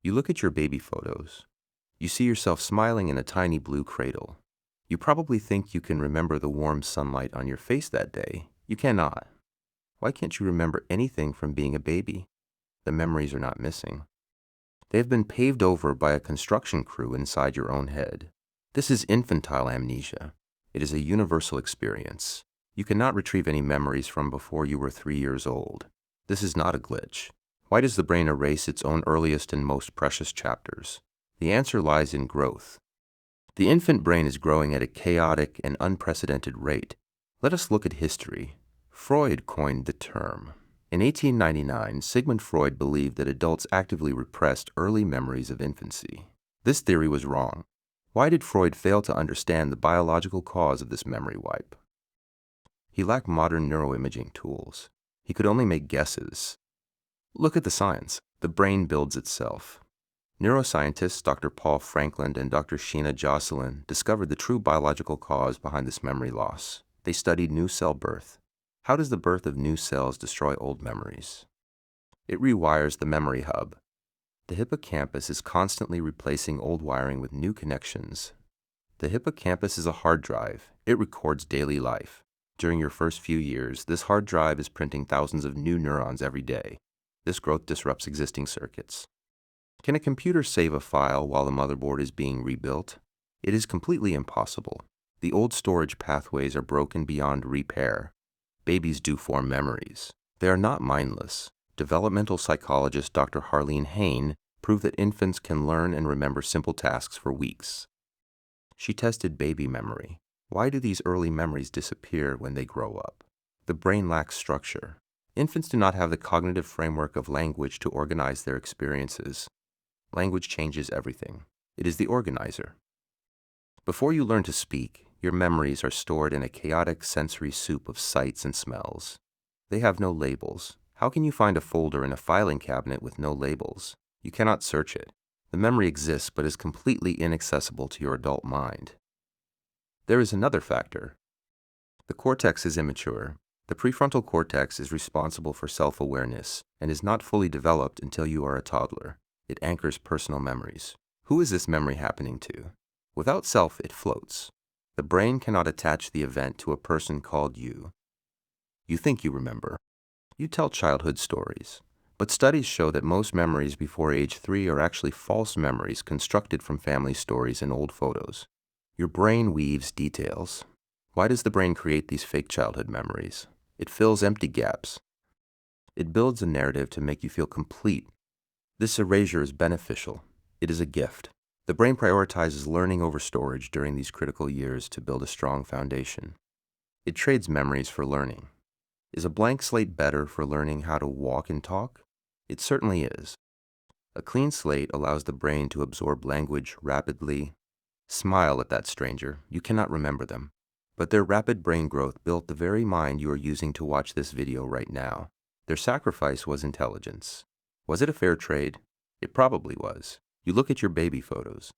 You look at your baby photos. You see yourself smiling in a tiny blue cradle. You probably think you can remember the warm sunlight on your face that day. You cannot. Why can't you remember anything from being a baby? The memories are not missing. They have been paved over by a construction crew inside your own head. This is infantile amnesia. It is a universal experience. You cannot retrieve any memories from before you were 3 years old. This is not a glitch. Why does the brain erase its own earliest and most precious chapters? The answer lies in growth. The infant brain is growing at a chaotic and unprecedented rate. Let us look at history. Freud coined the term. In 1899, Sigmund Freud believed that adults actively repressed early memories of infancy. This theory was wrong. Why did Freud fail to understand the biological cause of this memory wipe? He lacked modern neuroimaging tools. He could only make guesses. Look at the science. The brain builds itself. Neuroscientists Dr. Paul Franklin and Dr. Sheena Jocelyn discovered the true biological cause behind this memory loss. They studied new cell birth. How does the birth of new cells destroy old memories? It rewires the memory hub. The hippocampus is constantly replacing old wiring with new connections. The hippocampus is a hard drive. It records daily life. During your first few years, this hard drive is printing thousands of new neurons every day. This growth disrupts existing circuits. Can a computer save a file while the motherboard is being rebuilt? It is completely impossible. The old storage pathways are broken beyond repair. Babies do form memories. They are not mindless. Developmental psychologist Dr. Harlene Hayne proved that infants can learn and remember simple tasks for weeks. She tested baby memory. Why do these early memories disappear when they grow up? The brain lacks structure. Infants do not have the cognitive framework of language to organize their experiences. Language changes everything. It is the organizer. Before you learn to speak, your memories are stored in a chaotic sensory soup of sights and smells. They have no labels. How can you find a folder in a filing cabinet with no labels? You cannot search it. The memory exists but is completely inaccessible to your adult mind. There is another factor. The cortex is immature. The prefrontal cortex is responsible for self-awareness and is not fully developed until you are a toddler. It anchors personal memories. Who is this memory happening to? Without self, it floats. The brain cannot attach the event to a person called you. You think you remember. You tell childhood stories. But studies show that most memories before age 3 are actually false memories constructed from family stories and old photos. Your brain weaves details. Why does the brain create these fake childhood memories? It fills empty gaps. It builds a narrative to make you feel complete. This erasure is beneficial. It is a gift. The brain prioritizes learning over storage during these critical years to build a strong foundation. It trades memories for learning. Is a blank slate better for learning how to walk and talk? It certainly is. A clean slate allows the brain to absorb language rapidly. Smile at that stranger. You cannot remember them. But their rapid brain growth built the very mind you are using to watch this video right now. Their sacrifice was intelligence. Was it a fair trade? It probably was. You look at your baby photos.